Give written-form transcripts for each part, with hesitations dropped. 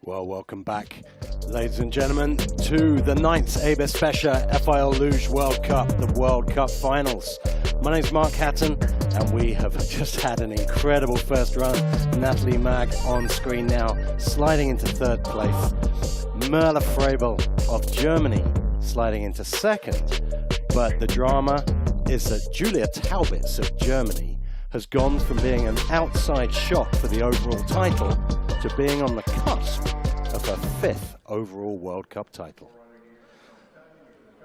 Well, welcome back, ladies and gentlemen, to the 9th EBERSPÄCHER FIL Luge World Cup, the World Cup Finals. My name's Mark Hatton, and we have just had an incredible first run. Natalie Maag on screen now, sliding into 3rd place. Merle Fraebel of Germany sliding into 2nd. But the drama is that Julia Taubitz of Germany has gone from being an outside shot for the overall title to being on the cusp of her 5th overall World Cup title.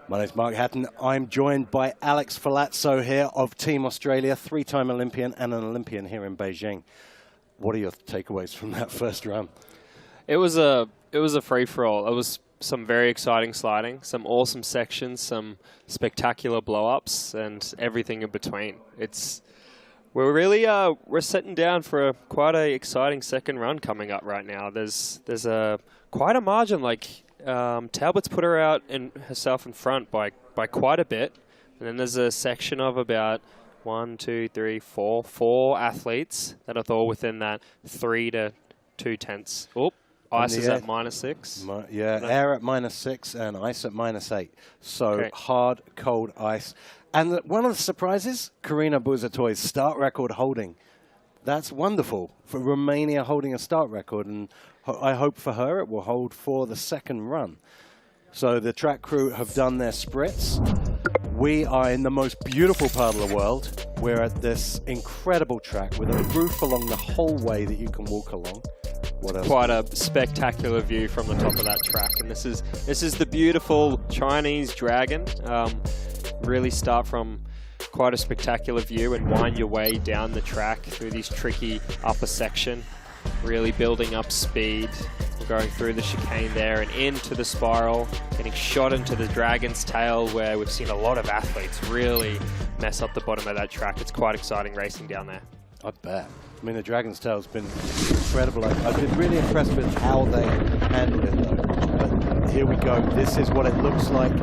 My name's Mark Hatton. I'm joined by Alex Falazzo here of Team Australia, 3-time Olympian and an Olympian here in Beijing. What are your takeaways from that first run? It was a free-for-all. It was some very exciting sliding, some awesome sections, some spectacular blow-ups, and everything in between. We're really we're sitting down for quite a exciting second run coming up right now. There's quite a margin. Like Taubitz put her out and herself in front by quite a bit, and then there's a section of about 1, 2, 3, 4 athletes that are all within that 3 to 2 tenths. Oop. Ice is at -6. Yeah, air at -6 and ice at -8. So hard, cold ice. And one of the surprises, Corina Buzatoiu's start record holding. That's wonderful for Romania holding a start record, and I hope for her it will hold for the second run. So the track crew have done their spritz. We are in the most beautiful part of the world. We're at this incredible track with a roof along the whole way that you can walk along. What else? Quite a spectacular view from the top of that track, and this is the beautiful Chinese dragon. Really start from quite a spectacular view and wind your way down the track through this tricky upper section, really building up speed. We're going through the chicane there and into the spiral, getting shot into the dragon's tail, where we've seen a lot of athletes really mess up the bottom of that track. It's quite exciting racing down there. I bet. I mean, the dragon's tail's been incredible. I've been really impressed with how they handled it, though. But here we go. This is what it looks like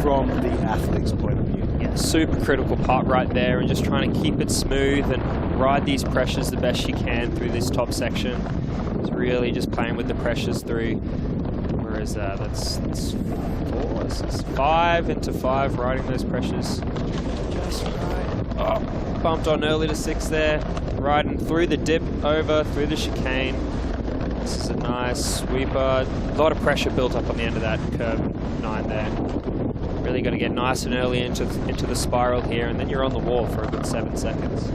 from the athlete's point of view. Yeah, super critical part right there, and just trying to keep it smooth and ride these pressures the best you can through this top section. It's really just playing with the pressures through. Where is that? That's 4. This is 5 into 5, riding those pressures just right. Oh, bumped on early to 6 there. Riding through the dip, over, through the chicane. This is a nice sweeper. A lot of pressure built up on the end of that curve 9 there. Really got to get nice and early into the spiral here, and then you're on the wall for a good 7 seconds.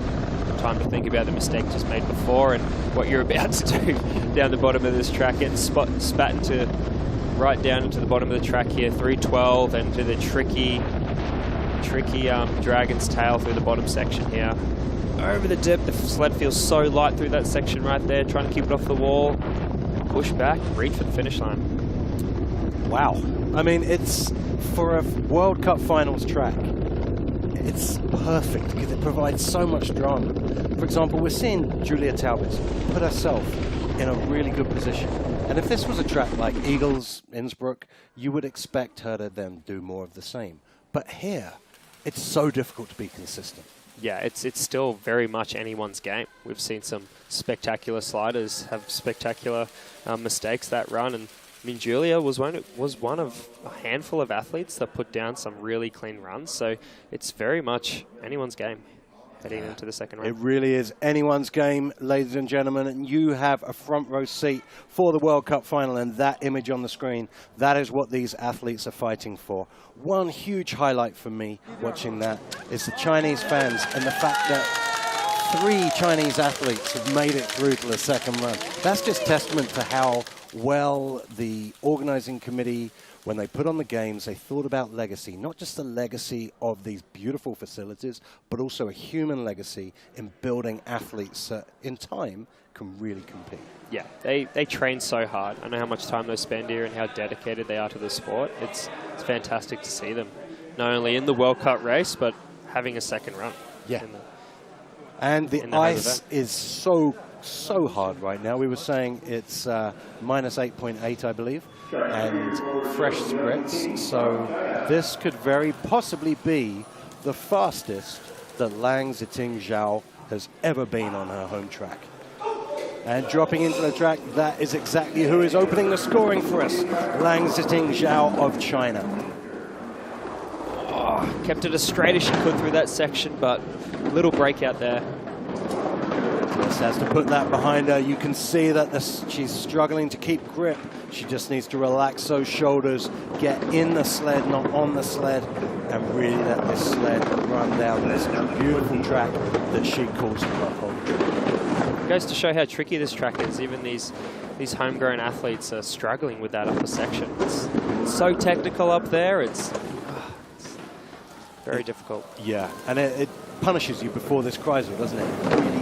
Time to think about the mistake just made before and what you're about to do down the bottom of this track. Getting spat into right down into the bottom of the track here, 312, and to the tricky dragon's tail through the bottom section here. Over the dip, the sled feels so light through that section right there, trying to keep it off the wall, push back, reach for the finish line. Wow. I mean, it's, for a World Cup finals track, it's perfect because it provides so much drama. For example, we're seeing Julia Taubitz put herself in a really good position. And if this was a track like Eagles, Innsbruck, you would expect her to then do more of the same. But here, it's so difficult to be consistent. Yeah, it's still very much anyone's game. We've seen some spectacular sliders have spectacular mistakes that run, and I mean, Julia was one of a handful of athletes that put down some really clean runs. So it's very much anyone's game heading into the second round. It really is anyone's game, ladies and gentlemen, and you have a front row seat for the World Cup final, and that image on the screen, that is what these athletes are fighting for. One huge highlight for me watching that is the Chinese fans and the fact that 3 Chinese athletes have made it through to the second run. That's just testament to how well the organizing committee, when they put on the games, they thought about legacy, not just the legacy of these beautiful facilities, but also a human legacy in building athletes that in time can really compete. Yeah, they train so hard. I know how much time they spend here and how dedicated they are to the sport. It's fantastic to see them, not only in the World Cup race, but having a second run. Yeah. And the ice is so hard right now. We were saying it's minus 8.8, I believe, and fresh spritz. So this could very possibly be the fastest that Liangziting Zhou has ever been on her home track. And dropping into the track, that is exactly who is opening the scoring for us. Liangziting Zhou of China. Oh, kept it as straight as she could through that section, but little breakout there. Just has to put that behind her. You can see that she's struggling to keep grip. She just needs to relax those shoulders, get in the sled, not on the sled, and really let this sled run down this beautiful track that she calls home. It goes to show how tricky this track is. Even these homegrown athletes are struggling with that upper section. It's so technical up there. It's very difficult. Yeah, and it punishes you before this Chrysler, doesn't it? Really,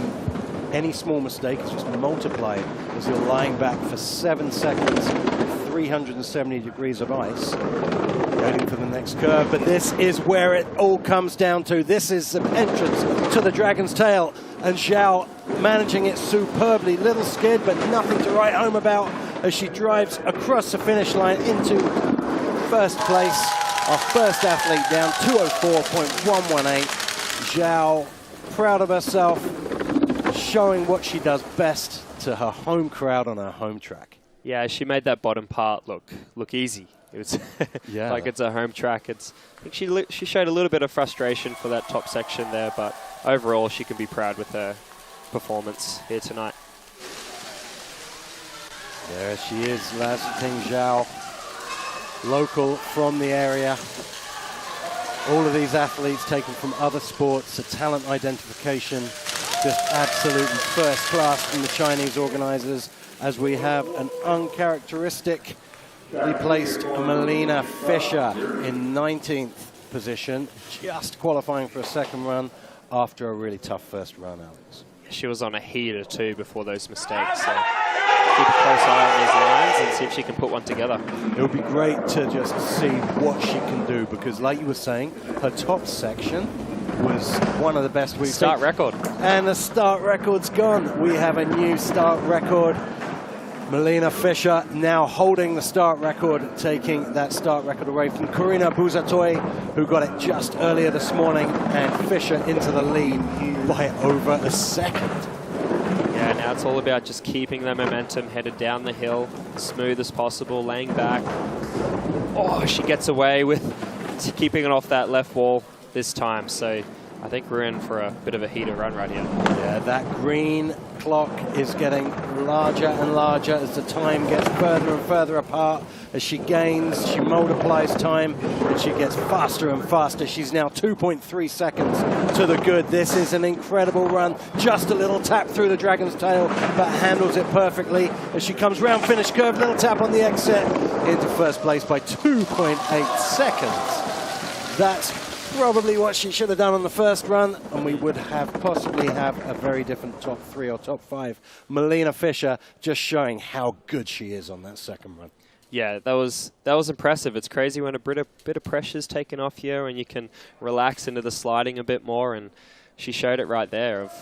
any small mistake is just multiplied as you're lying back for 7 seconds, 370 degrees of ice, waiting for the next curve. But this is where it all comes down to. This is the entrance to the Dragon's Tail, and Zhou managing it superbly. Little skid, but nothing to write home about as she drives across the finish line into first place. Our first athlete down, 204.118. Zhou, proud of herself, showing what she does best to her home crowd on her home track. Yeah, she made that bottom part look easy. It was yeah. Like it's a home track. I think she showed a little bit of frustration for that top section there, but overall she can be proud with her performance here tonight. There she is, Liangziting Zhou, local from the area. All of these athletes taken from other sports, a talent identification, just absolutely first class from the Chinese organizers, as we have an uncharacteristically placed Molina Fischer in 19th position, just qualifying for a second run after a really tough first run, Alex. She was on a heater too before those mistakes, so keep a close eye on these lines and see if she can put one together. It would be great to just see what she can do, because like you were saying, her top section was one of the best we've seen. Start record. And the start record's gone. We have a new start record. Molina Fischer now holding the start record, taking that start record away from Corina Buzatoiu, who got it just earlier this morning, and Fischer into the lead by over a second. Yeah, now it's all about just keeping the momentum, headed down the hill, smooth as possible, laying back. Oh, she gets away with keeping it off that left wall this time, so I think we're in for a bit of a heater run right here. Yeah, that green clock is getting larger and larger as the time gets further and further apart. As she gains, she multiplies time, and she gets faster and faster. She's now 2.3 seconds to the good. This is an incredible run. Just a little tap through the Dragon's Tail, but handles it perfectly. As she comes round finish curve, little tap on the exit, into first place by 2.8 seconds. That's probably what she should have done on the first run, and we would have possibly have a very different top 3 or top 5. Molina Fischer just showing how good she is on that second run. Yeah, that was impressive. It's crazy when a bit of pressure's taken off here and you can relax into the sliding a bit more, and she showed it right there of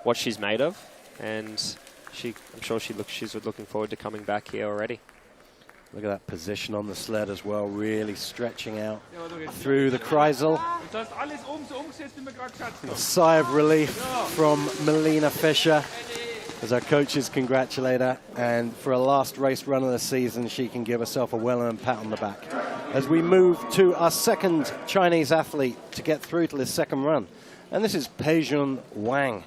what she's made of, and I'm sure she's looking forward to coming back here already. Look at that position on the sled as well, really stretching out through the Kreisel. A sigh of relief from Molina Fischer as our coaches congratulate her, and for a last race run of the season, she can give herself a well-earned pat on the back. As we move to our second Chinese athlete to get through to this second run, and this is Peixuan Wang.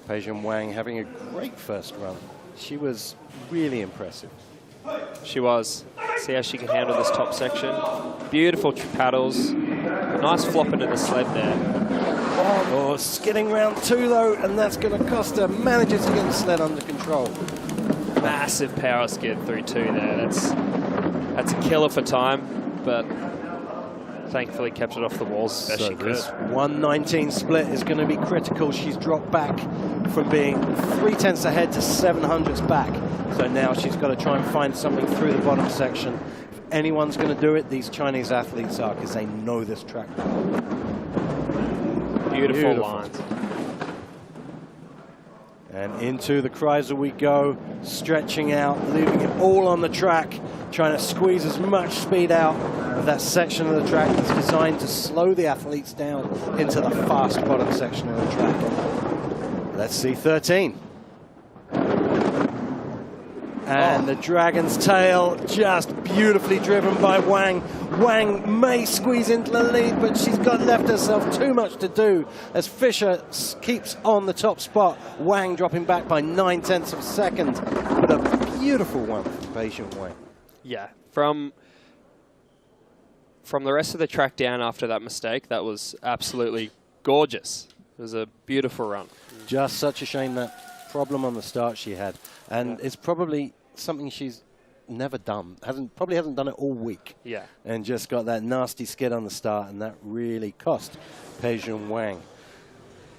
Peixuan Wang having a great first run. She was really impressive. She was. See how she can handle this top section. Beautiful paddles. Nice flop into the sled there. Oh, skidding round 2 though, and that's going to cost her. Manages to get the sled under control. Massive power skid through 2 there. That's a killer for time, but thankfully kept it off the walls as best she could. This 1:19 split is going to be critical. She's dropped back from being 3/10 ahead to 700ths back. So now she's got to try and find something through the bottom section. If anyone's going to do it, these Chinese athletes are, because they know this track. Beautiful lines. And into the Kreisel we go, stretching out, leaving it all on the track, trying to squeeze as much speed out of that section of the track that's designed to slow the athletes down into the fast bottom section of the track. Let's see 13. And the Dragon's Tail just beautifully driven by Wang. Wang may squeeze into the lead, but she's got left herself too much to do as Fischer keeps on the top spot. Wang dropping back by 9/10 of a second. But a beautiful one from Peixuan Wang. Yeah, from the rest of the track down after that mistake, that was absolutely gorgeous. It was a beautiful run. Just such a shame that problem on the start she had. And it's probably something she's never done. Probably hasn't done it all week. Yeah. And just got that nasty skid on the start, and that really cost Peixuan Wang.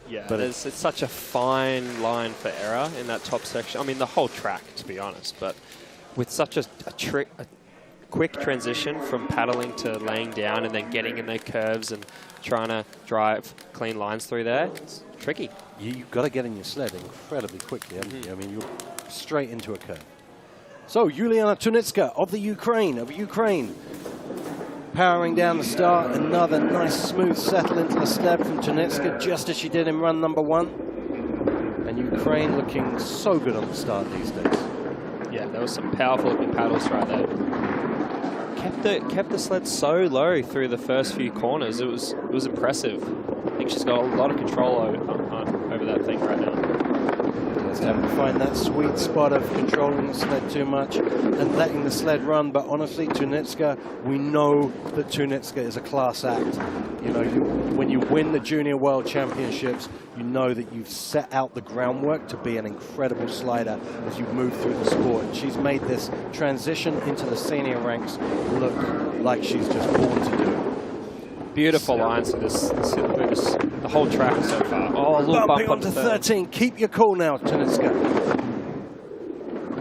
Yeah, but it's such a fine line for error in that top section. I mean, the whole track, to be honest, but with such a quick transition from paddling to laying down and then getting in the curves and trying to drive clean lines through there, it's tricky. You've got to get in your sled incredibly quickly, haven't you? I mean, you're straight into a curve. So, Yulianna Tunytska of Ukraine, powering down the start. Another nice smooth settle into the sled from Tunytska, just as she did in run number 1. And Ukraine looking so good on the start these days. Yeah, there was some powerful looking paddles right there. Kept the sled so low through the first few corners. It was impressive. I think she's got a lot of control over that thing right now. Just having to find that sweet spot of controlling the sled too much and letting the sled run. But honestly, Tunytska, we know that Tunytska is a class act. You know, when you win the Junior World Championships, you know that you've set out the groundwork to be an incredible slider as you move through the sport. And she's made this transition into the senior ranks look like she's just born to do it. Beautiful lines of the whole track so far. Oh, a little bumping bump onto 13. Keep your cool now, Tunytska.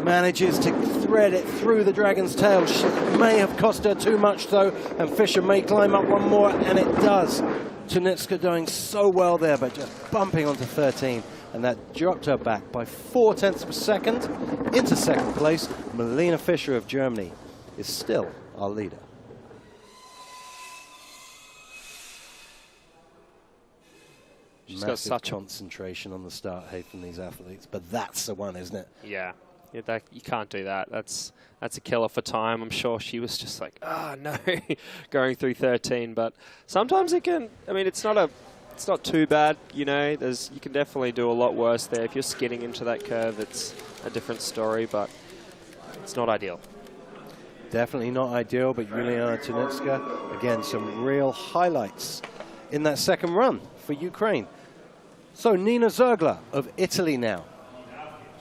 Manages to thread it through the Dragon's Tail. She may have cost her too much, though, and Fischer may climb up one more, and it does. Tunytska doing so well there, but just bumping onto 13, and that dropped her back by 4/10 of a second into second place. Molina Fischer of Germany is still our leader. She's got such concentration on the start, hey, from these athletes, but that's the one, isn't it? Yeah, you can't do that. That's a killer for time. I'm sure she was just like, oh no, going through 13. But sometimes it can. I mean, it's not too bad. You know, you can definitely do a lot worse there. If you're skidding into that curve, it's a different story, but it's not ideal. Definitely not ideal, but Yulianna Tunytska, again, some real highlights in that second run for Ukraine. So Nina Zoeggeler of Italy now.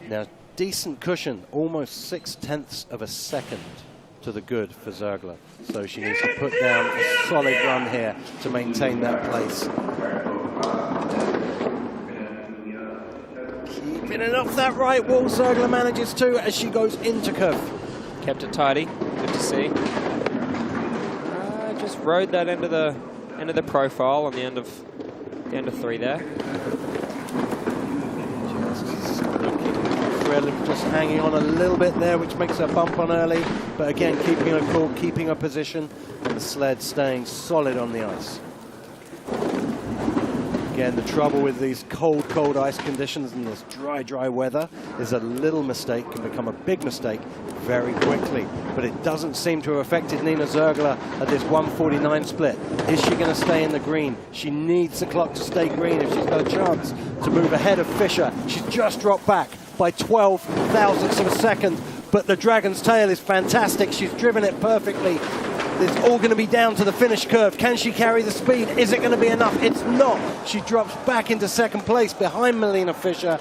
Now, decent cushion, almost 6/10 of a second to the good for Zoeggeler. So she needs to put down a solid run here to maintain that place. Keeping it off that right wall, Zoeggeler manages to as she goes into curve. Kept it tidy, good to see. Just rode that end of the profile on the end of 3 there. Just hanging on a little bit there, which makes her bump on early. But again, keeping her cool, keeping her position, and the sled staying solid on the ice. Again, the trouble with these cold ice conditions and this dry weather is a little mistake can become a big mistake very quickly. But it doesn't seem to have affected Nina Zoeggeler at this 1:49 split. Is she going to stay in the green? She needs the clock to stay green if she's got a chance to move ahead of Fischer. She's just dropped back by 12 thousandths of a second, but the Dragon's Tail is fantastic. She's driven it perfectly. It's all going to be down to the finish curve. Can she carry the speed? Is it going to be enough? It's not. She drops back into second place behind Molina Fischer.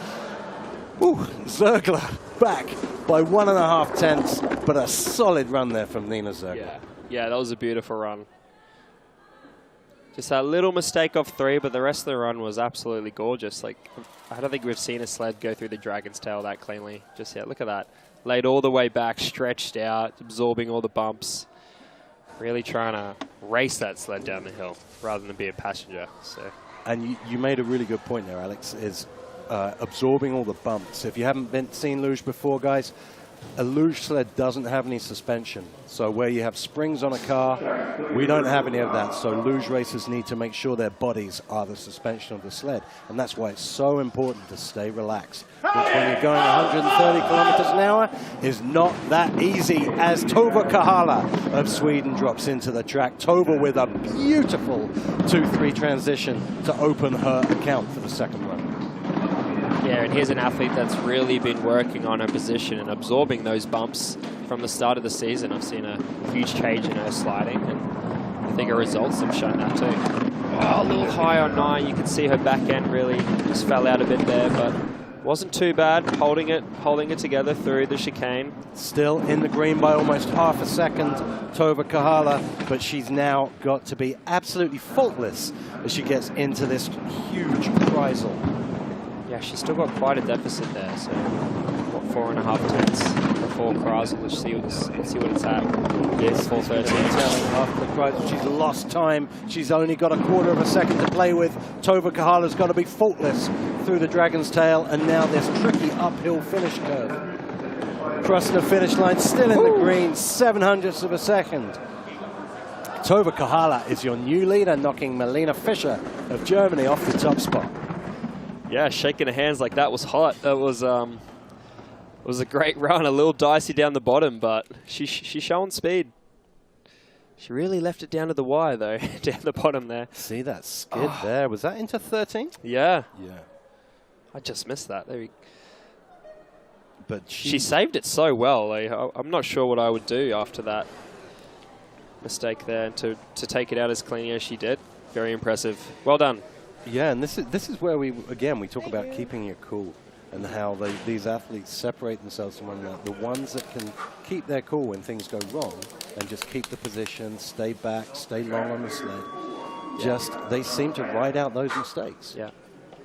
Ooh, Zoeggeler back by 1.5 tenths, but a solid run there from Nina Zoeggeler. Yeah, that was a beautiful run. Just that little mistake off 3, but the rest of the run was absolutely gorgeous. Like, I don't think we've seen a sled go through the Dragon's Tail that cleanly just yet. Look at that. Laid all the way back, stretched out, absorbing all the bumps. Really trying to race that sled down the hill rather than be a passenger. So And you made a really good point there, Alex, is absorbing all the bumps. If you haven't seen luge before, guys, a luge sled doesn't have any suspension. So where you have springs on a car, we don't have any of that. So luge racers need to make sure their bodies are the suspension of the sled. And that's why it's so important to stay relaxed. Which when you're going 130 kilometers an hour is not that easy, as Tove Kohala of Sweden drops into the track. Tove with a beautiful 2-3 transition to open her account for the second run. Yeah, and here's an athlete that's really been working on her position and absorbing those bumps from the start of the season. I've seen a huge change in her sliding, and I think her results have shown that too. Oh, a little high on 9. You can see her back end really just fell out a bit there, but wasn't too bad. Holding it together through the chicane. Still in the green by almost half a second, Tove Kohala, but she's now got to be absolutely faultless as she gets into this huge Kreisel. Yeah, she's still got quite a deficit there, so what, 4.5 tenths before Kreisel. Let's see what it's at. Yes, 4:13. After the Kreisel, she's lost time. She's only got a quarter of a second to play with. Tove Kohala's got to be faultless through the Dragon's Tail, and now this tricky uphill finish curve. Crossing the finish line, still in the green, 0.07 of a second. Tove Kohala is your new leader, knocking Molina Fischer of Germany off the top spot. Yeah, shaking her hands like that was hot. That was a great run. A little dicey down the bottom, but she's showing speed. She really left it down to the wire, though, down the bottom there. See that skid there? Was that into 13? Yeah. Yeah. I just missed that. There but she saved it so well. Like, I'm not sure what I would do after that mistake there, to take it out as cleanly as she did. Very impressive. Well done. Yeah, and this is where we talk about keeping your cool and how these athletes separate themselves from one another. The ones that can keep their cool when things go wrong and just keep the position, stay back, stay long on the sled. Just, they seem to ride out those mistakes. Yeah.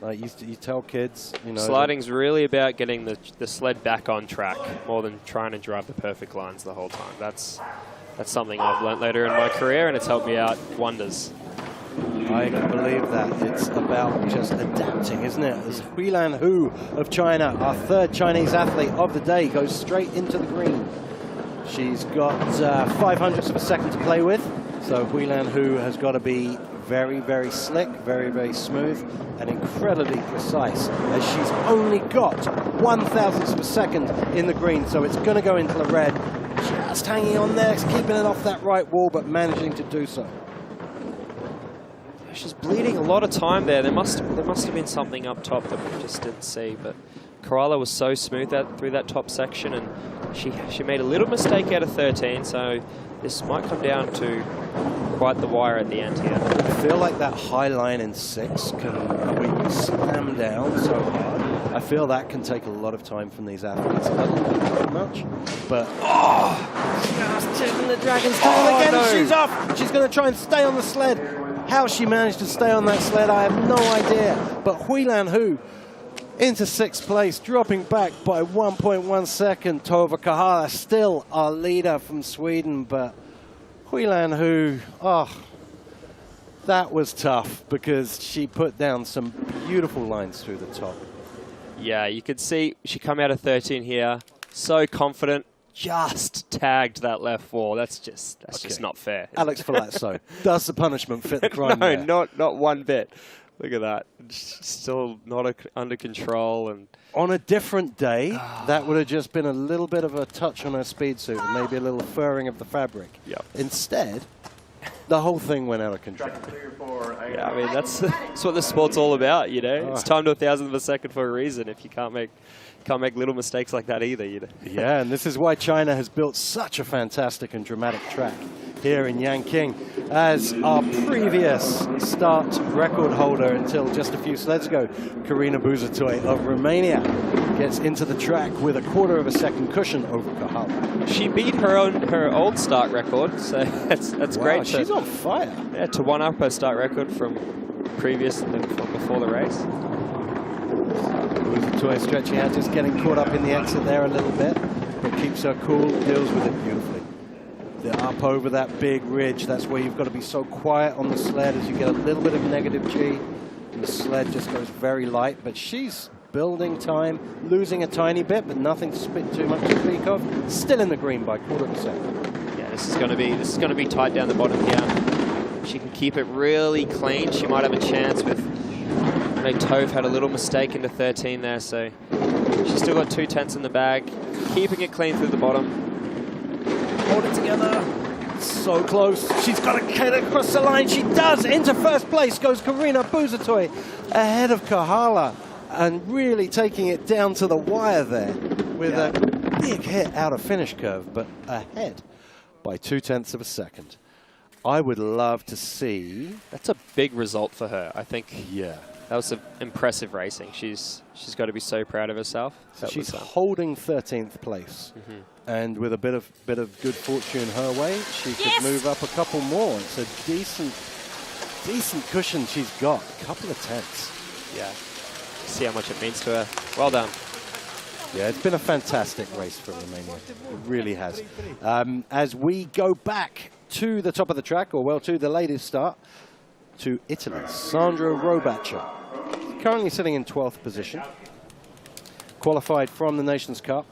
Like you tell kids, you know. Sliding's really about getting the sled back on track more than trying to drive the perfect lines the whole time. That's something I've learnt later in my career, and it's helped me out wonders. I can believe that. It's about just adapting, isn't it? As Huilan Hu of China, our third Chinese athlete of the day, goes straight into the green. She's got 0.05 of a second to play with, so Huilan Hu has got to be very, very slick, very, very smooth, and incredibly precise, as she's only got 0.01 of a second in the green, so it's going to go into the red. Just hanging on there, keeping it off that right wall, but managing to do so. She's bleeding a lot of time there. There must have been something up top that we just didn't see. But Kohala was so smooth through that top section, and she made a little mistake out of 13. So this might come down to quite the wire at the end here. I feel like that high line in 6 can we slam down so hard. I feel that can take a lot of time from these athletes. I don't think too much, but just taking the Dragon's Tail again. No. She's off. She's going to try and stay on the sled. How she managed to stay on that sled, I have no idea. But Huilan Hu into 6th place, dropping back by 1.1 second. Tove Kohala still our leader from Sweden, but Huilan Hu, that was tough because she put down some beautiful lines through the top. Yeah, you could see she come out of 13 here, so confident. Just tagged that left wall. That's just not fair. Alex Falazzo, does the punishment fit the crime? No, there? not one bit. Look at that. Still not under control. And on a different day, that would have just been a little bit of a touch on her speed suit and maybe a little furring of the fabric. Yep. Instead, the whole thing went out of control. Yeah, I mean, that's what the sport's all about, you know. It's time to 1,000th of a second for a reason. If you can't make little mistakes like that either, you know. Yeah, and this is why China has built such a fantastic and dramatic track here in YANQING, as our previous start record holder until just a few sleds ago, Corina Buzatoiu of Romania, gets into the track with a 1/4 of a second cushion over Kohala. She beat her old start record, so that's great. She's on fire. Yeah, to one-up her start record from before the race. Buzatoiu stretching out, just getting caught up in the exit there a little bit, but keeps her cool, deals with it beautifully. They're up over that big ridge. That's where you've got to be so quiet on the sled as you get a little bit of negative G. and the sled just goes very light, but she's building time, losing a tiny bit, but nothing to too much to speak of. Still in the green by 1/4 second. Yeah, this is going to be tight down the bottom here. If she can keep it really clean, she might have a chance with. I know Tove had a little mistake into 13 there, so she's still got 2/10 in the bag, keeping it clean through the bottom. Hold it together. So close. She's got to get across the line. She does. Into first place goes Corina Buzatoiu, ahead of Kohala, and really taking it down to the wire there with a big hit out of finish curve, but ahead by 2/10 of a second. I would love to see. That's a big result for her, I think. Yeah. That was impressive racing. She's got to be so proud of herself. So she's holding 13th place, and with a bit of good fortune her way, she could move up a couple more. It's a decent cushion she's got. A couple of tenths. Yeah. See how much it means to her. Well done. Yeah, it's been a fantastic race for Romania. It really has. As we go back to the top of the track, or well, to the latest start, to Italy, Sandra Robatscher, currently sitting in 12th position, qualified from the Nations Cup,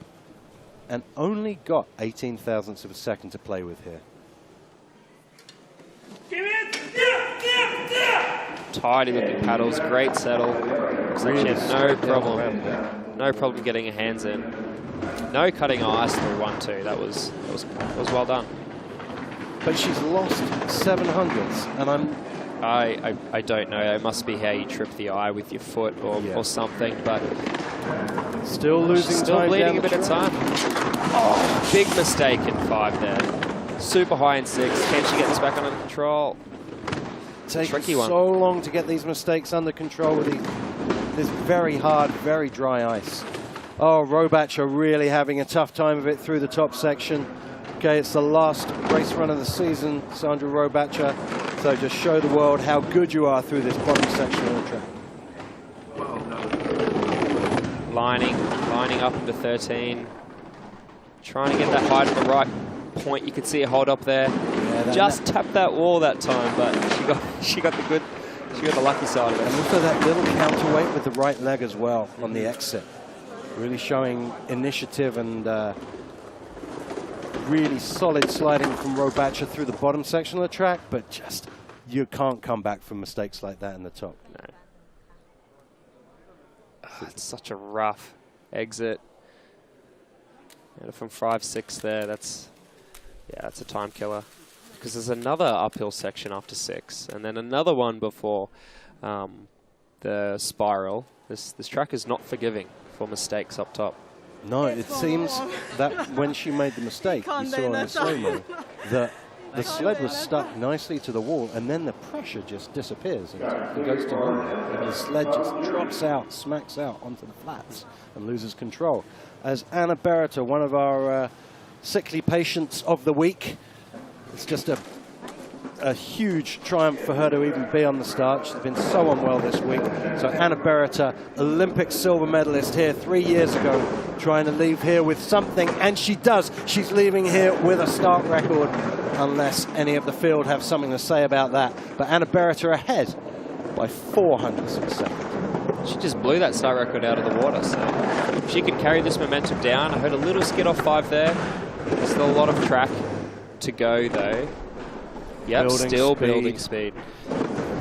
and only got 18 thousandths of a second to play with here. Tidy looking paddles, great settle. Looks like she had no problem getting her hands in. No cutting ice through 1-2. That was well done. But she's lost 700ths, and I don't know. It must be how you trip the eye with your foot or something, but still losing still time, bleeding a bit of time. Oh, big mistake in 5 there. Super high in 6. Can she get this back under control? Taking so long to get these mistakes under control with this very hard, very dry ice. Oh, Robatscher really having a tough time of it through the top section. Okay, it's the last race run of the season, Sandra Robatscher. So just show the world how good you are through this bottom section of the track. Lining up into 13. Trying to get that height at the right point. You can see a hold up there. Yeah, just tapped that wall that time, but she got the lucky side of it. And also that little counterweight with the right leg as well on the exit. Really showing initiative and really solid sliding from Robatscher through the bottom section of the track, but just you can't come back from mistakes like that in the top. No. Oh, it's such a rough exit. And from 5-6 there, that's a time killer. Because there's another uphill section after 6, and then another one before the spiral. This track is not forgiving for mistakes up top. No, it seems that when she made the mistake, you saw in the slow-mo, that the sled was stuck nicely to the wall, and then the pressure just disappears. And it goes to normal. And the sled just drops out, smacks out onto the flats, and loses control. As Anna Berreiter, one of our sickly patients of the week, it's just a huge triumph for her to even be on the start. She's been so unwell this week. So Anna Berreiter, Olympic silver medalist here 3 years ago, trying to leave here with something, and she does. She's leaving here with a start record, unless any of the field have something to say about that. But Anna Berreiter ahead by 400ths of a second. She just blew that start record out of the water, so if she could carry this momentum down. I heard a little skid off 5 there. There's still a lot of track to go, though. Yep, still building speed.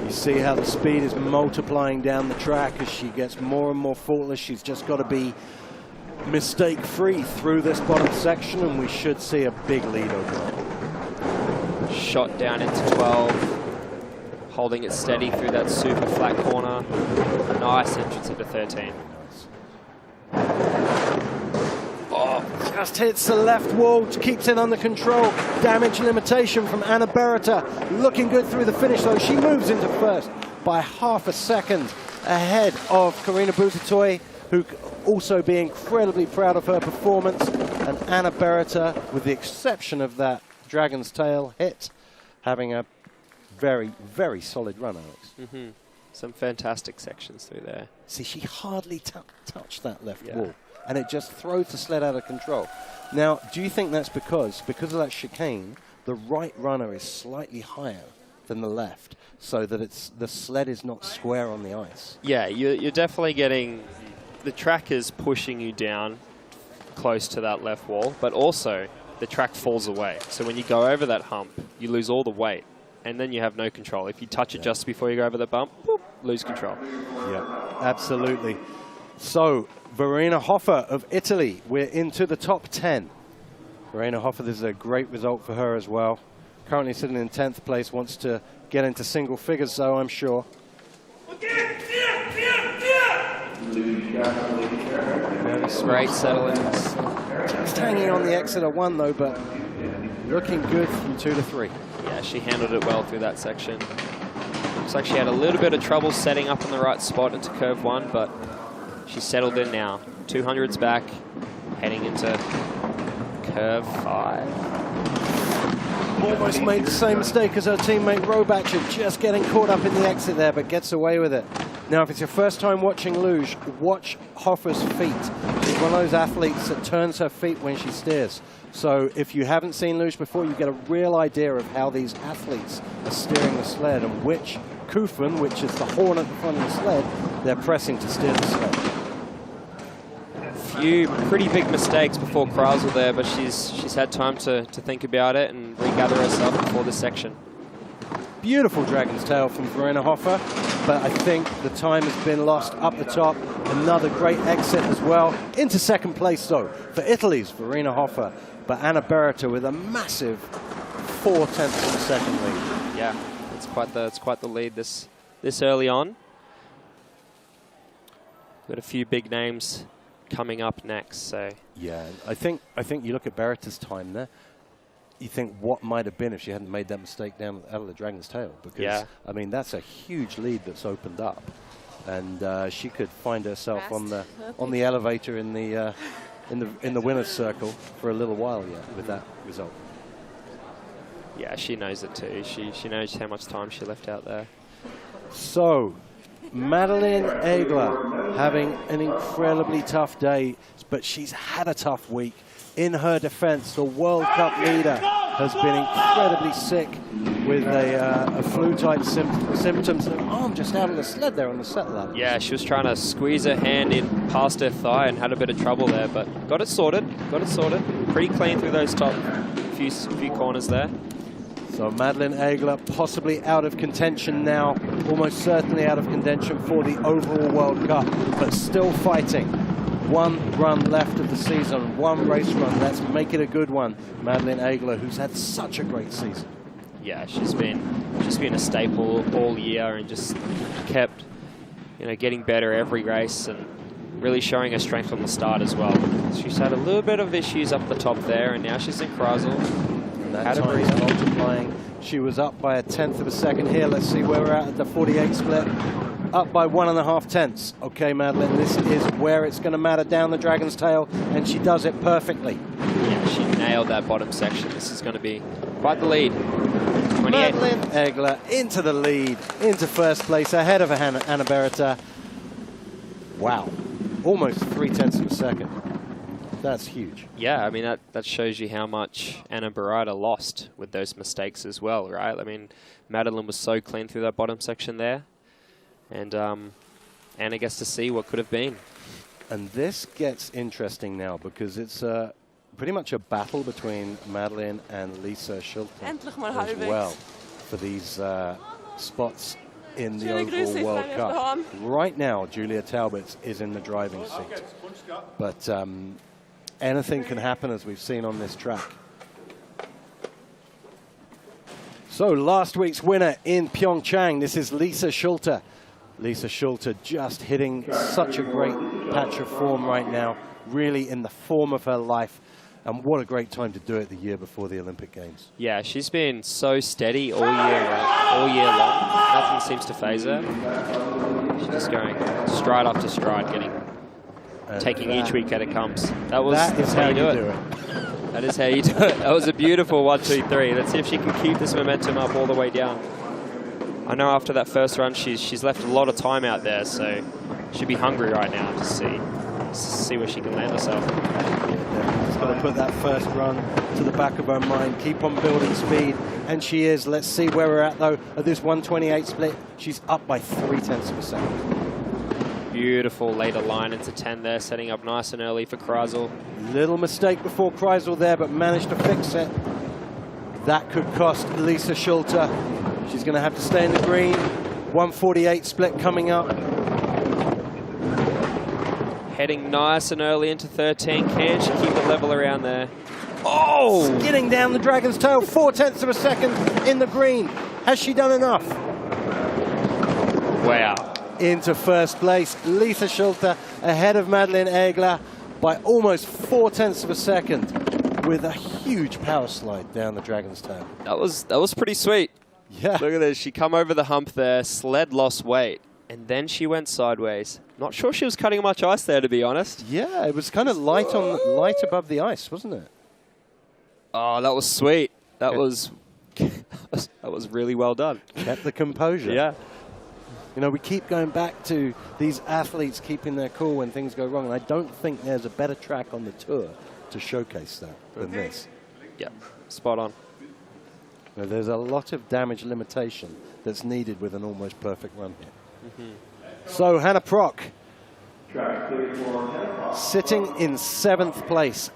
You see how the speed is multiplying down the track as she gets more and more faultless. She's just got to be mistake-free through this bottom section, and we should see a big lead overall. Shot down into 12, holding it steady through that super flat corner. Nice entrance into 13. Just hits the left wall, keeps it under control. Damage limitation from Anna Berreiter. Looking good through the finish, though. She moves into first by half a second ahead of Corina Buzatoiu, who also be incredibly proud of her performance. And Anna Berreiter, with the exception of that Dragon's Tail hit, having a very, very solid run, Alex. Some fantastic sections through there. See, she hardly touched that left wall, and it just throws the sled out of control. Now, do you think that's because of that chicane, the right runner is slightly higher than the left, so that the sled is not square on the ice. Yeah, you're definitely getting, the track is pushing you down close to that left wall, but also the track falls away. So when you go over that hump, you lose all the weight, and then you have no control. If you touch it just before you go over the bump, whoop, lose control. Yeah, absolutely. So Verena Hofer of Italy, we're into the top 10. Verena Hofer, this is a great result for her as well. Currently sitting in 10th place, wants to get into single figures, though, I'm sure. Great settling. Just hanging on the exit of 1, though, but looking good from 2 to 3. Yeah, she handled it well through that section. Looks like she had a little bit of trouble setting up in the right spot into curve 1, but she's settled in now. 200's back, heading into curve 5. Almost made the same mistake as her teammate Robatscher, just getting caught up in the exit there, but gets away with it. Now, if it's your first time watching luge, watch Hofer's feet. She's one of those athletes that turns her feet when she steers. So if you haven't seen luge before, you get a real idea of how these athletes are steering the sled and which kufen, which is the horn at the front of the sled, they're pressing to steer the sled. Few pretty big mistakes before Kreisel there, but she's had time to think about it and regather herself before this section. Beautiful Dragon's Tail from Verena Hofer, but I think the time has been lost up the top. Another great exit as well. Into second place, though, for Italy's Verena Hofer, but Anna Berreiter with a massive 4/10 of a second lead. Yeah, it's quite the lead this early on. Got a few big names coming up next, so yeah, I think you look at Berreiter's time there. You think what might have been if she hadn't made that mistake down out of the Dragon's Tail, because I mean that's a huge lead that's opened up, and she could find herself on the elevator in the winner's circle for a little while yet with that result. Yeah, she knows it too. She knows how much time she left out there. So Madeleine Egle having an incredibly tough day, but she's had a tough week. In her defense, the World Cup leader has been incredibly sick with a flu-type symptoms. Her arm just out of the sled there on the set lap. Yeah, she was trying to squeeze her hand in past her thigh and had a bit of trouble there, but got it sorted. Pretty clean through those top few corners there. So Madeleine Egle possibly out of contention now, almost certainly out of contention for the overall World Cup, but still fighting. One run left of the season, one race run. Let's make it a good one. Madeleine Egle, who's had such a great season. Yeah, she's been a staple all year and just kept, getting better every race and really showing her strength on the start as well. She's had a little bit of issues up the top there, and now she's in Kreisel. And that time is multiplying. She was up by 1/10 of a second here. Let's see where we're at the 48 split. Up by 1.5 tenths. Okay, Madeleine, this is where it's going to matter down the Dragon's Tail, and she does it perfectly. Yeah, she nailed that bottom section. This is going to be quite the lead. 28. Madeleine Egle into the lead, into first place, ahead of Anna Berreiter. Wow, almost 3/10 of a second. That's huge. Yeah, I mean, that shows you how much Anna Berreiter lost with those mistakes as well, right? I mean, Madeleine was so clean through that bottom section there. And Anna gets to see what could have been. And this gets interesting now because it's pretty much a battle between Madeleine and Lisa Schulte as well for these spots in the overall World Cup. Right now, Julia Taubitz is in the driving seat. But anything can happen, as we've seen on this track. So last week's winner in Pyeongchang, this is Lisa Schulte. Lisa Schulte just hitting such a great patch of form right now, really in the form of her life. And what a great time to do it the year before the Olympic Games. Yeah, she's been so steady all year long. Nothing seems to phase her. She's just going stride after stride, taking each week as it comes. That's how you do it. That is how you do it. That was a beautiful 1, 2, 3. Let's see if she can keep this momentum up all the way down. I know after that first run, she's left a lot of time out there, so she'll be hungry right now to see. see where she can land herself. Yeah, just got to put that first run to the back of her mind, keep on building speed, and she is. Let's see where we're at, though, at this 128 split. She's up by 0.3 of a second. Beautiful later line into 10 there, setting up nice and early for Kreisel. Little mistake before Kreisel there, but managed to fix it. That could cost Lisa Schulte. She's going to have to stay in the green. 148 split coming up. Heading nice and early into 13. Can she keep the level around there? Oh! Skidding down the Dragon's Tail, 0.4 of a second in the green. Has she done enough? Wow. Into first place, Lisa Schulte ahead of Madeleine Egle by almost 0.4 of a second with a huge power slide down the Dragon's Tail. That was pretty sweet. Yeah. Look at this. She come over the hump there, sled lost weight, and then she went sideways. Not sure she was cutting much ice there, to be honest. Yeah, it was kind of light above the ice, wasn't it? Oh, that was sweet. That was that was really well done. Kept the composure. Yeah. You know, we keep going back to these athletes keeping their cool when things go wrong, and I don't think there's a better track on the tour to showcase that than this. Yeah, spot on. You know, there's a lot of damage limitation that's needed with an almost perfect run here. So Hannah Prock sitting in 7th place.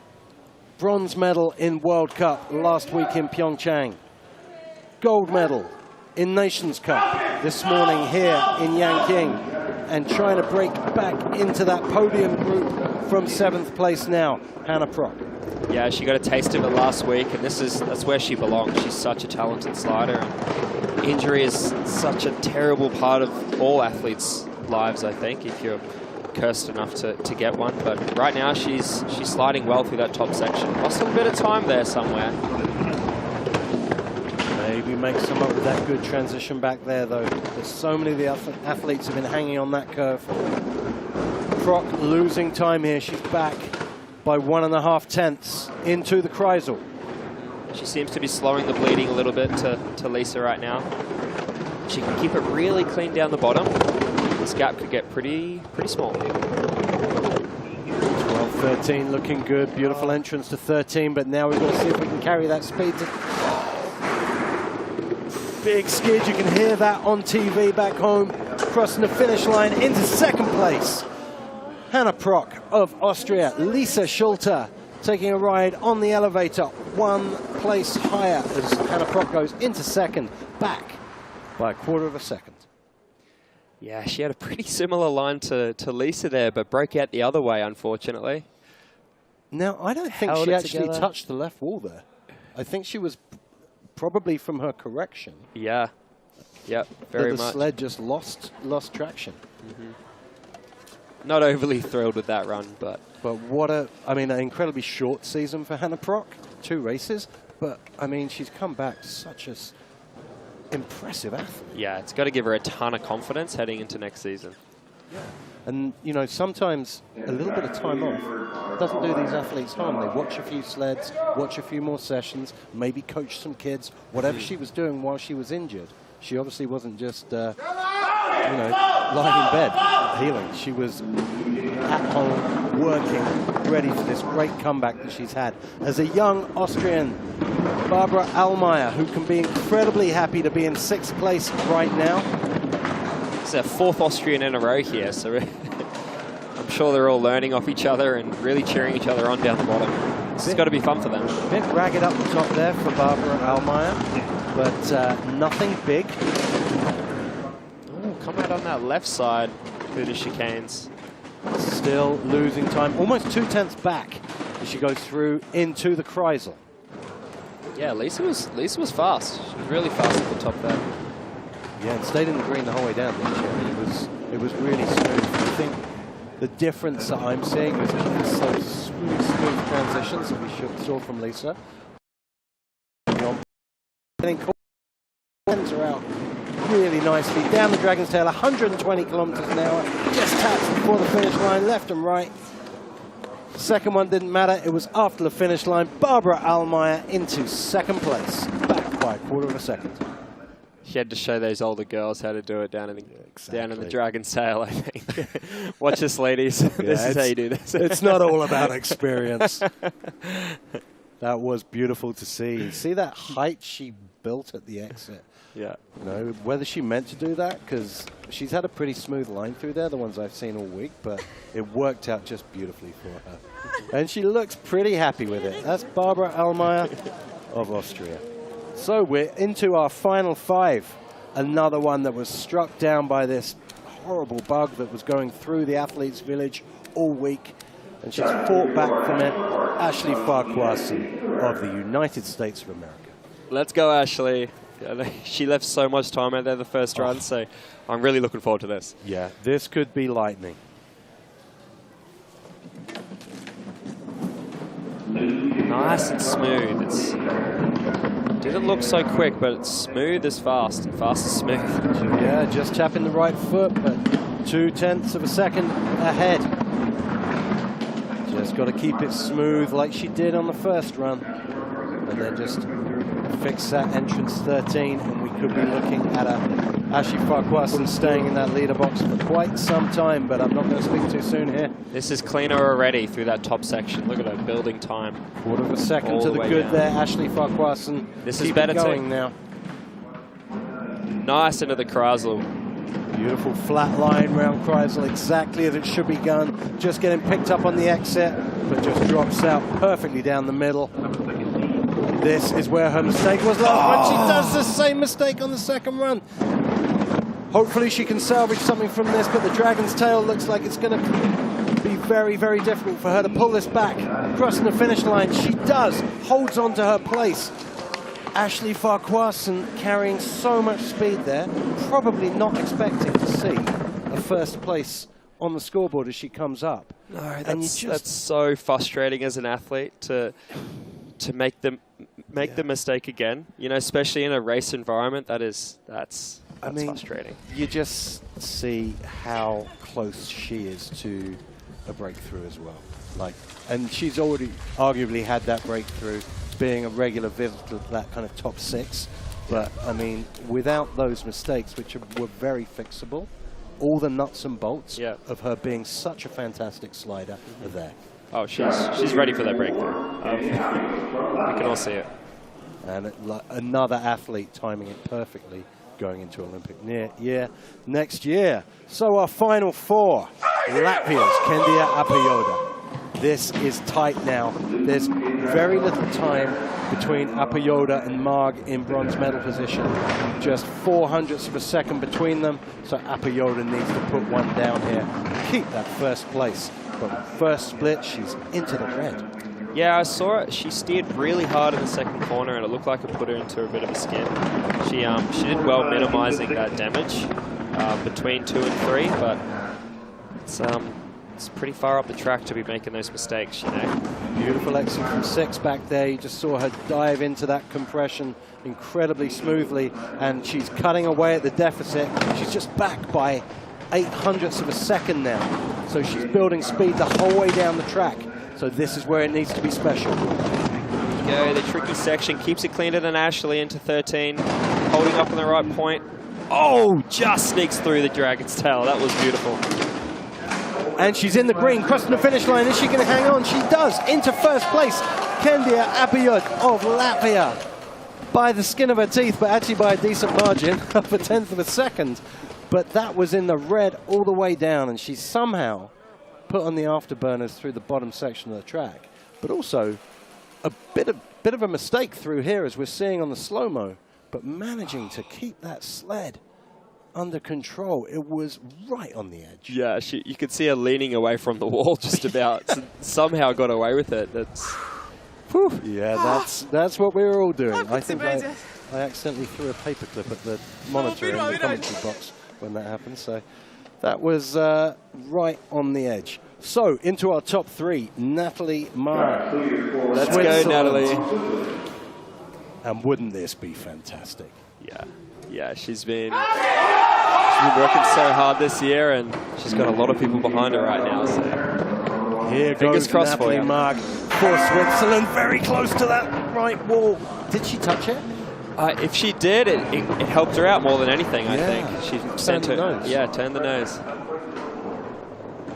Bronze medal in World Cup last week in Pyeongchang. Gold medal in Nations Cup this morning here in YANQING, and trying to break back into that podium group from 7th place now, Hannah Prock. Yeah, she got a taste of it last week, and that's where she belongs. She's such a talented slider, and injury is such a terrible part of all athletes' lives, I think, if you're cursed enough to get one. But right now she's sliding well through that top section. Lost a bit of time there somewhere. Maybe make some up with that good transition back there, though. There's so many of the athletes have been hanging on that curve. Prock losing time here. She's back by 1.5 into the Kreisel. She seems to be slowing the bleeding a little bit to Lisa right now. She can keep it really clean down the bottom. This gap could get pretty small. 12-13 looking good. Beautiful entrance to 13, but now we've got to see if we can carry that speed to... Big skid, you can hear that on TV back home. Crossing the finish line into 2nd place. Hannah Prock of Austria. Lisa Schulte taking a ride on the elevator 1 place higher as Hannah Prock goes into 2nd, back by 1/4 of a second. Yeah, she had a pretty similar line to Lisa there, but broke out the other way, unfortunately. Now, I don't think she actually touched the left wall there. I think she was probably from her correction. Yeah, yeah, very much. The sled just lost traction. Not overly thrilled with that run, but what an incredibly short season for Hannah Prock. 2 races, but I mean, she's come back to such a impressive athlete. Yeah, it's got to give her a ton of confidence heading into next season. Yeah. And, you know, sometimes a little bit of time off doesn't do these athletes harm. They watch a few sleds, watch a few more sessions, maybe coach some kids, whatever she was doing while she was injured. She obviously wasn't just, lying in bed healing. She was at home, working, ready for this great comeback that she's had. As a young Austrian, Barbara Allmaier, who can be incredibly happy to be in 6th place right now. It's their 4th Austrian in a row here, so I'm sure they're all learning off each other and really cheering each other on down the bottom. This has got to be fun for them. A bit ragged up the top there for Barbara Allmaier, but nothing big. Oh, come out on that left side through the chicanes. Still losing time, almost 2/10 back as she goes through into the Kreisel. Yeah, Lisa was fast. She was really fast at the top there. Yeah, and stayed in the green the whole way down, didn't she? It was really smooth. I think the difference that I'm seeing is those smooth transitions that we saw from Lisa. Getting are out really nicely down the Dragon's Tail, 120 kilometers an hour. Just taps before the finish line, left and right. Second one didn't matter. It was after the finish line. Barbara Allmaier into 2nd place, back by 1/4 of a second. She had to show those older girls how to do it down in the dragon's tail, I think. Watch this, ladies. This is how you do this. It's not all about experience. That was beautiful to see. See that height she built at the exit? Yeah. You know, whether she meant to do that, because she's had a pretty smooth line through there, the ones I've seen all week, but it worked out just beautifully for her. And she looks pretty happy with it. That's Barbara Allmaier of Austria. So we're into our final 5. Another one that was struck down by this horrible bug that was going through the athletes' village all week. And she's fought back from it. Ashley Farquharson of the United States of America. Let's go, Ashley. She left so much time out there the first run, so I'm really looking forward to this. Yeah, this could be lightning. Nice and smooth. Didn't look so quick, but it's smooth as fast, and fast as smooth. Yeah, just tapping the right foot, but 0.2 of a second ahead. Just got to keep it smooth like she did on the first run. And then just fix that entrance 13, and we could be looking at Ashley Farquharson staying in that leader box for quite some time, but I'm not going to speak too soon here. This is cleaner already through that top section. Look at her building time. 1/4 of a second to the good down there. Ashley Farquharson. This is better going now. Nice into the Kreisel. Beautiful flat line round Kreisel, exactly as it should be done. Just getting picked up on the exit, but just drops out perfectly down the middle. This is where her mistake was last run. She does the same mistake on the second run. Hopefully she can salvage something from this, but the Dragon's Tail looks like it's going to be very, very difficult for her to pull this back. Crossing the finish line, she does, holds on to her place. Ashley Farquharson carrying so much speed there, probably not expecting to see a first place on the scoreboard as she comes up. No, that's so frustrating as an athlete to make the mistake again. You know, especially in a race environment, that's frustrating. You just see how close she is to a breakthrough as well. And she's already arguably had that breakthrough, being a regular visitor to that kind of top 6. But I mean, without those mistakes, which were very fixable, all the nuts and bolts of her being such a fantastic slider are there. Oh, she's ready for that breakthrough. We can all see it. And another athlete timing it perfectly going into Olympic next year. So our final 4, Latvia's Kendia Aparjode. This is tight now. There's very little time between Aparjode and Maag in bronze medal position. Just 0.04 of a second between them. So Aparjode needs to put one down here, keep that first place. But first split, she's into the red. Yeah, I saw it. She steered really hard in the second corner, and it looked like it put her into a bit of a skid. She did well minimizing that damage between 2 and 3, but it's pretty far up the track to be making those mistakes, you know. Beautiful exit from 6 back there. You just saw her dive into that compression incredibly smoothly, and she's cutting away at the deficit. She's just back by 0.08 of a second now. So she's building speed the whole way down the track. So this is where it needs to be special. Go, the tricky section keeps it cleaner than Ashley into 13, holding up on the right point. Oh, just sneaks through the Dragon's Tail. That was beautiful. And she's in the green, crossing the finish line. Is she going to hang on? She does, into first place. Kendia Aparjode of Latvia. By the skin of her teeth, but actually by a decent margin of 1/10 of a second. But that was in the red all the way down, and she somehow put on the afterburners through the bottom section of the track. But also a bit of a mistake through here, as we're seeing on the slow-mo, but managing to keep that sled under control. It was right on the edge. Yeah, you could see her leaning away from the wall just about. Somehow got away with it. Whew. Yeah, that's what we were all doing. I think I accidentally threw a paperclip at the monitor in the commentary box when that happened. So that was right on the edge. So into our top 3, Natalie Maag. Let's go, Natalie. And wouldn't this be fantastic? Yeah, she's been working so hard this year, and she's got a lot of people behind her right now. So here fingers crossed Natalie Maag for Switzerland, very close to that right wall. Did she touch it? If she did, it helped her out more than anything, I think. She sent her, nose. yeah, turned the nose.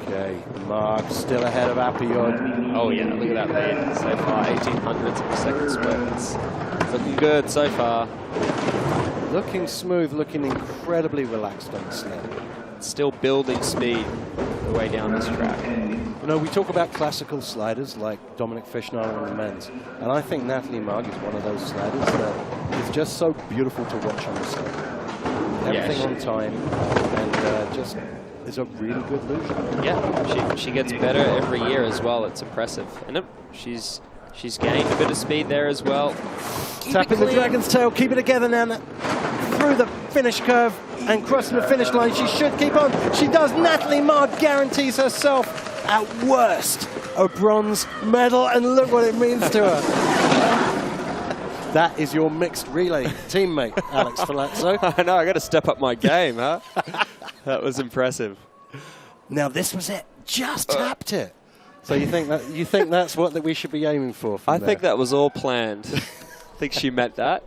Okay, Maag still ahead of Aparjode. Oh yeah, look at that lead so far, 1800ths of a second split. It's looking good so far. Looking smooth, looking incredibly relaxed on the sled. Still building speed the way down this track. You know, we talk about classical sliders like Dominic Fishner on the men's, and I think Natalie Maag is one of those sliders that is just so beautiful to watch on the sled. Everything on time, and just is a really good luge. Yeah, she gets better every year as well. It's impressive. And she's gained a bit of speed there as well. Tapping the dragon's tail, keep it together now. Through the finish curve and crossing the finish line. She should keep on. She does. Natalie Maag guarantees herself, at worst, a bronze medal. And look what it means to her. That is your mixed relay teammate, Alex Palazzo. I know, I got to step up my game, huh? That was impressive. Now this was it. Just tapped it. So you think that's what we should be aiming for? I think that was all planned. I think she meant that.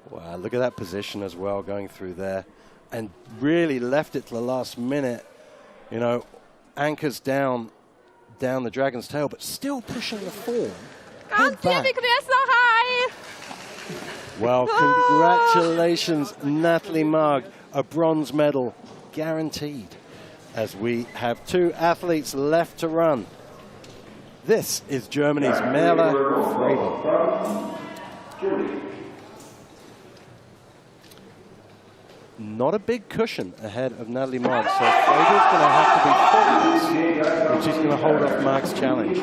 Wow, look at that position as well, going through there, and really left it to the last minute. You know, anchors down the dragon's tail, but still pushing the form. Well, congratulations, Natalie Maag, a bronze medal guaranteed, as we have 2 athletes left to run. This is Germany's Merle Fraebel. Not a big cushion ahead of Natalie Maag, so Fraebel's going to have to be cautious, and she's going to hold off Maag's challenge.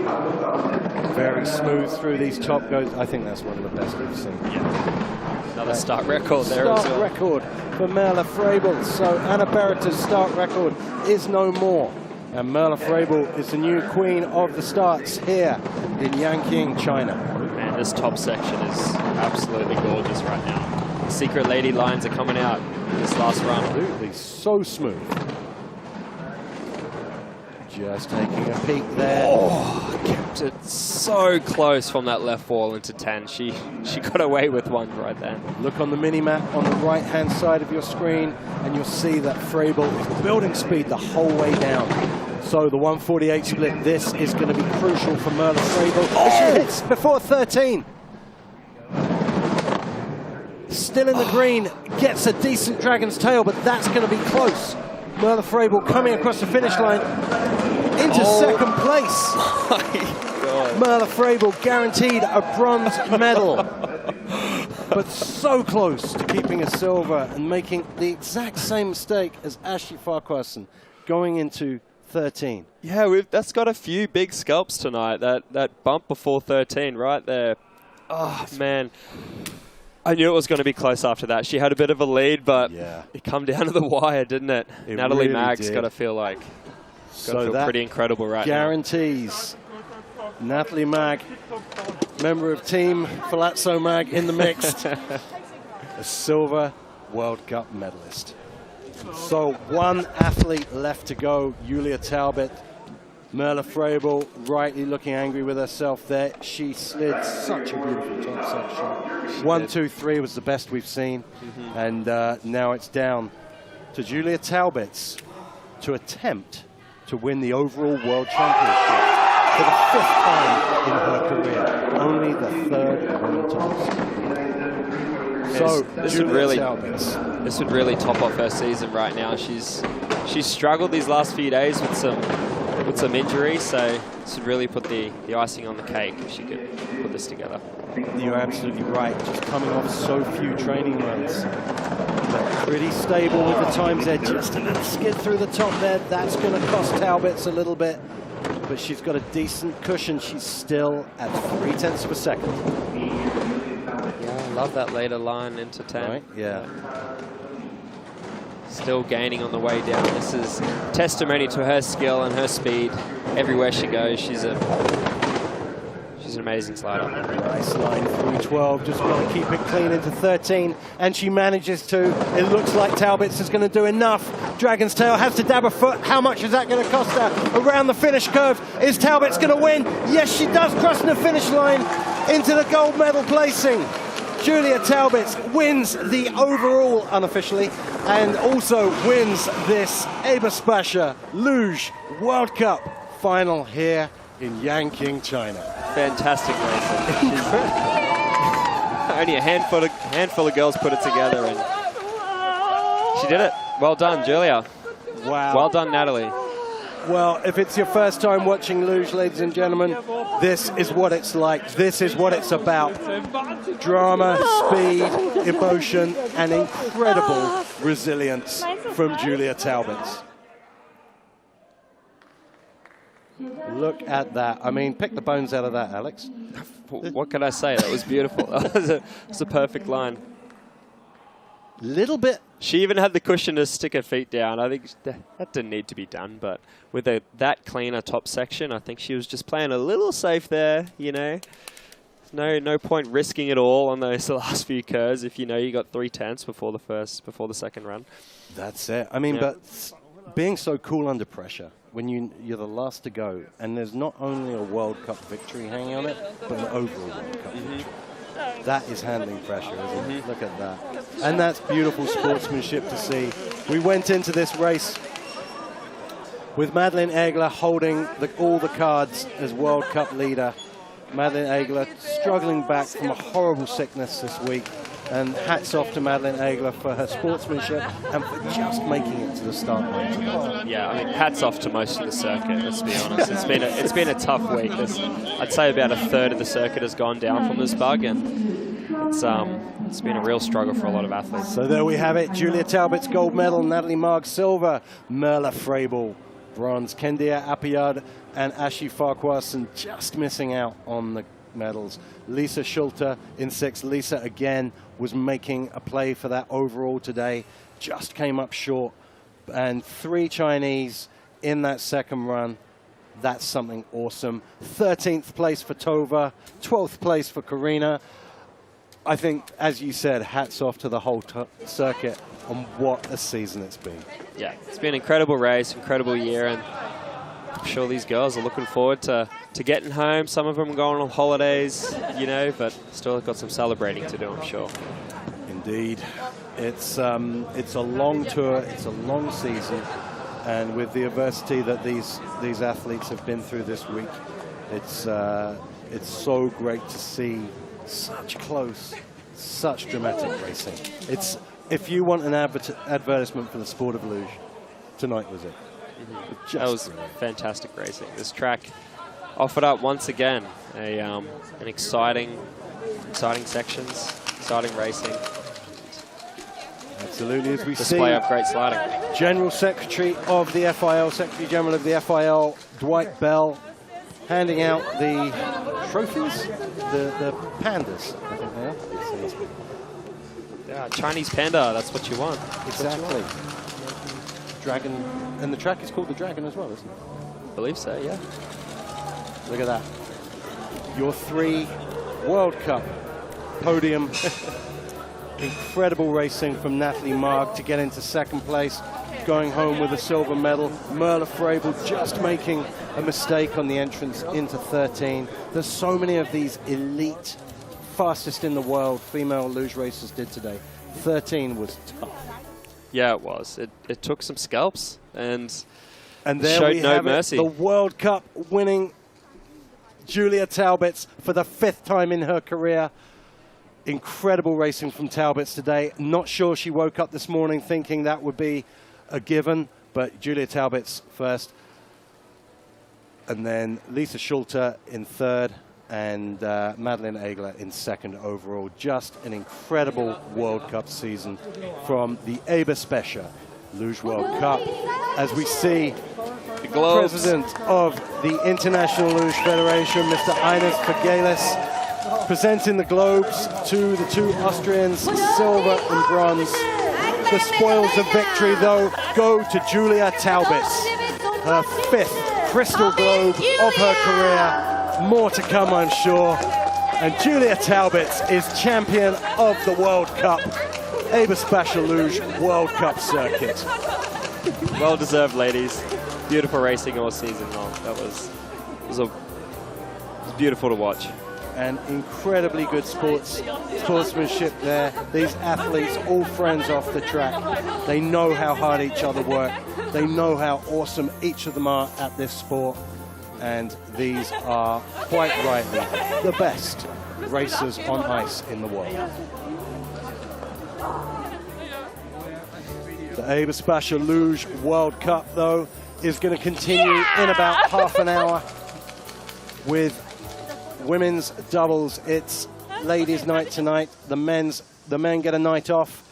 Very smooth through these top goes. I think that's one of the best we've seen. Yeah. Another start record there as well. Start record for Merle Fraebel. So Anna Berreiter's start record is no more. And Merle Fraebel is the new queen of the starts here in Yanqing, China. Man, this top section is absolutely gorgeous right now. The secret lady lines are coming out in this last run. Absolutely, so smooth. Just taking a peek there. Oh, kept it so close from that left wall into 10. She got away with one right then. Look on the mini-map on the right-hand side of your screen, and you'll see that Fraebel is building speed the whole way down. So the 148 split, this is going to be crucial for Merle Fraebel. Oh! She hits before 13. Still in the green, gets a decent dragon's tail, but that's going to be close. Merle Fraebel coming across the finish line into second place. My God. Merle Fraebel guaranteed a bronze medal, but so close to keeping a silver and making the exact same mistake as Ashley Farquharson going into 13. Yeah, that's got a few big scalps tonight. That bump before 13 right there. Oh, man. I knew it was going to be close after that. She had a bit of a lead, but it come down to the wire, didn't it? Natalie Maag's got to feel like, pretty incredible right now. Guarantees Natalie Maag, member of Team Palazzo Maag in the mixed, a silver World Cup medalist. So one athlete left to go, Julia Taubitz. Merle Fraebel rightly looking angry with herself there. She slid such a beautiful top section. 1, 2, 3 was the best we've seen. And now it's down to Julia Taubitz to attempt to win the overall World Championship for the 5th time in her career. Only the 3rd World Championship. So this would really top off her season right now. She's struggled these last few days with some injury, so this would really put the icing on the cake if she could put this together. You're absolutely right. Just coming off so few training runs. But pretty stable with the times there. Just a little skid through the top there. That's going to cost Taubitz a little bit. But she's got a decent cushion. She's still at 0.3 of a second. Yeah, I love that later line into 10. Right, yeah. Still gaining on the way down. This is testimony to her skill and her speed. Everywhere she goes, she's an amazing slider. Nice line through 12. Just want to keep it clean into 13, and she manages to. It looks like Taubitz is going to do enough. Dragon's Tail has to dab a foot. How much is that going to cost her? Around the finish curve. Is Taubitz going to win? Yes, she does, crossing the finish line into the gold medal placing. Julia Taubitz wins the overall unofficially and also wins this EBERSPÄCHER Luge World Cup final here in Yanqing, China. Fantastic racing. Only a handful of girls put it together, and she did it. Well done, Julia. Wow. Well done, Natalie. Well, if it's your first time watching luge, ladies and gentlemen, this is what it's like. This is what it's about. Drama, speed, emotion, and incredible resilience from Julia Taubitz. Look at that. I mean, pick the bones out of that, Alex. What can I say? That was beautiful. That was a perfect line. Little bit. She even had the cushion to stick her feet down. I think that didn't need to be done, but with that cleaner top section, I think she was just playing a little safe there, you know. No point risking it all on those last few curves if you know you got 3/10 before the second run. That's it. I mean, yeah. But being so cool under pressure when you're the last to go, and there's not only a World Cup victory hanging on it, but an overall World Cup victory. That is handling pressure, isn't it? Look at that. And that's beautiful sportsmanship to see. We went into this race with Madeleine Egle holding all the cards as World Cup leader. Madeleine Egle struggling back from a horrible sickness this week. And hats off to Madeleine Egle for her sportsmanship and for just making it to the start line today. Yeah, I mean, hats off to most of the circuit, let's be honest. It's been a tough week. I'd say about a third of the circuit has gone down from this bug, and it's been a real struggle for a lot of athletes. So there we have it. Julia Taubitz, gold medal. Natalie Maag, silver. Merle Fraebel, bronze. Kendia Aparjode and Ashi Farquharson just missing out on the medals. Lisa Schulte in sixth. Lisa again was making a play for that overall today, just came up short. And 3 Chinese in that second run. That's something awesome. 13th place for Tove, 12th place for Corina. I think, as you said, hats off to the whole circuit on what a season it's been. Yeah, it's been an incredible race, incredible year, and I'm sure these girls are looking forward to getting home. Some of them are going on holidays, you know, but still got some celebrating to do, I'm sure. Indeed. It's a long tour, it's a long season, and with the adversity that these athletes have been through this week, it's so great to see such close, such dramatic racing. If you want an advertisement for the sport of luge, tonight was it. That was fantastic racing. This track offered up once again an exciting sections, exciting racing. Absolutely, as we display see. Of great sliding. General Secretary of the FIL, Secretary General of the FIL, Dwight Bell, handing out the trophies, the pandas, I think they are. Yeah, Chinese panda, that's what you want. Exactly. Dragon, and the track is called the Dragon as well, isn't it? I believe so, yeah. Look at that. Your 3 World Cup podium. Incredible racing from Natalie Maag to get into second place, going home with a silver medal. Merle Fraebel just making a mistake on the entrance into 13. There's so many of these elite, fastest in the world female luge racers did today. 13 was tough. Yeah, it was. It took some scalps and there showed we no have mercy. It, the World Cup winning Julia Taubitz for the 5th time in her career. Incredible racing from Taubitz today. Not sure she woke up this morning thinking that would be a given, but Julia Taubitz first. And then Lisa Schulte in 3rd and Madeleine Egle in 2nd overall. Just an incredible World Cup season from the EBERSPÄCHER Luge World Cup. As we see the President of the International Luge Federation, Mr. Ines Vergeles, presenting the globes to the 2 Austrians, silver and bronze. The spoils of victory, though, go to Julia Taubitz, her 5th crystal globe of her career. More to come, I'm sure. And Julia Taubitz is champion of the World Cup, EBERSPÄCHER Luge World Cup circuit. Well deserved, ladies. Beautiful racing all season long. It was beautiful to watch. and incredibly good sportsmanship there. These athletes, all friends off the track. They know how hard each other work. They know how awesome each of them are at this sport. And these are quite rightly the best racers on ice in the world. The EBERSPÄCHER Luge World Cup, though, is going to continue in about half an hour with women's doubles. It's ladies' night tonight. The men get a night off,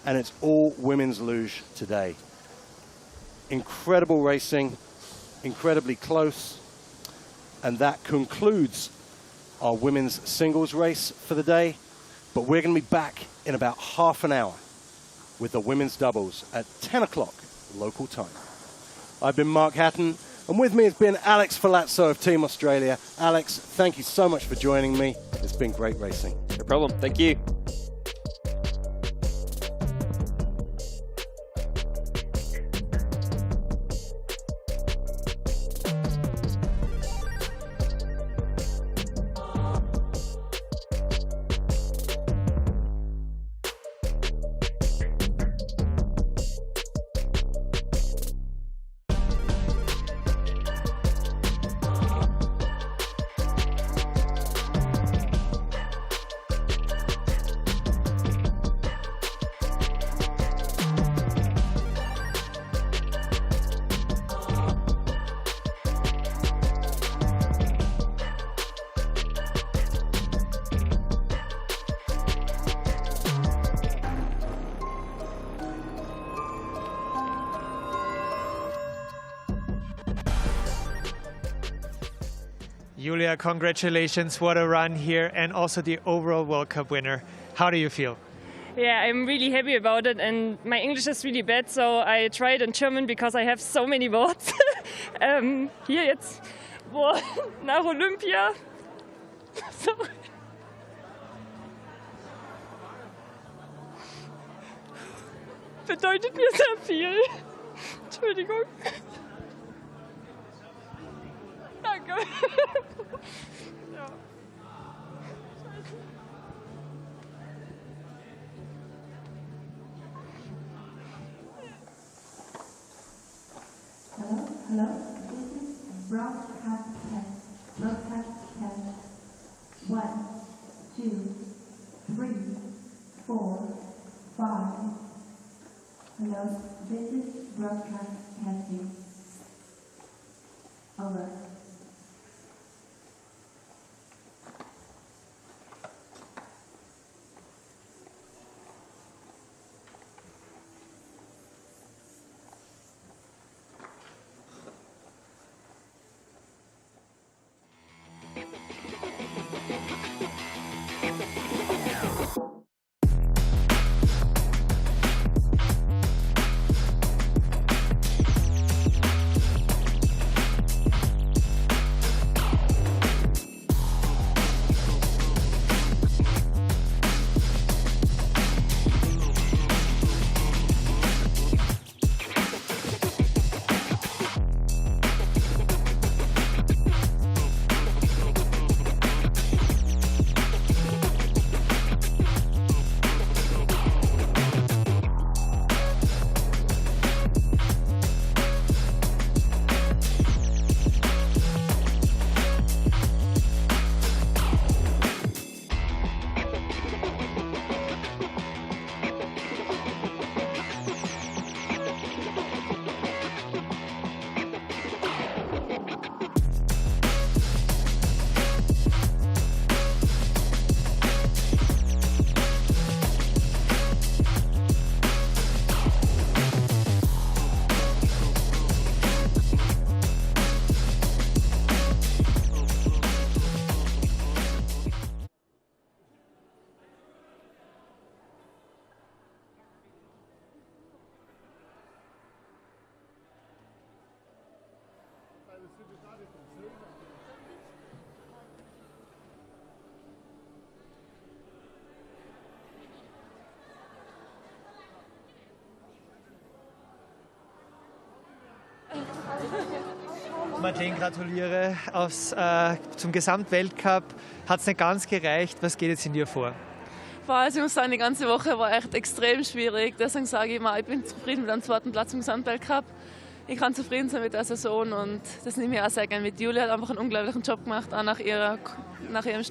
and it's all women's luge today. Incredible racing, incredibly close, and that concludes our women's singles race for the day. But we're going to be back in about half an hour with the women's doubles at 10 o'clock local time. I've been Mark Hatton, and with me has been Alex Falazzo of Team Australia. Alex, thank you so much for joining me. It's been great racing. No problem. Thank you. Julia, congratulations, what a run here, and also the overall World Cup winner. How do you feel? Yeah, I'm really happy about it, and my English is really bad, so I tried in German because I have so many words. Hier jetzt, nach Olympia. Sorry. Bedeutet mir sehr viel. Entschuldigung. Danke. Ja. Hello. This is broadcast test. Broadcast test. 1, 2, 3, 4, 5. Hello. This is broadcast testing. Over. Madeleine, gratuliere zum Gesamtweltcup. Hat es nicht ganz gereicht. Was geht jetzt in dir vor? Also ich muss sagen, die ganze Woche war echt extrem schwierig. Deswegen sage ich mal, ich bin zufrieden mit dem 2. Platz im Gesamtweltcup. Ich kann zufrieden sein mit der Saison und das nehme ich auch sehr gerne mit. Julia hat einfach einen unglaublichen Job gemacht, auch nach ihrem Studium.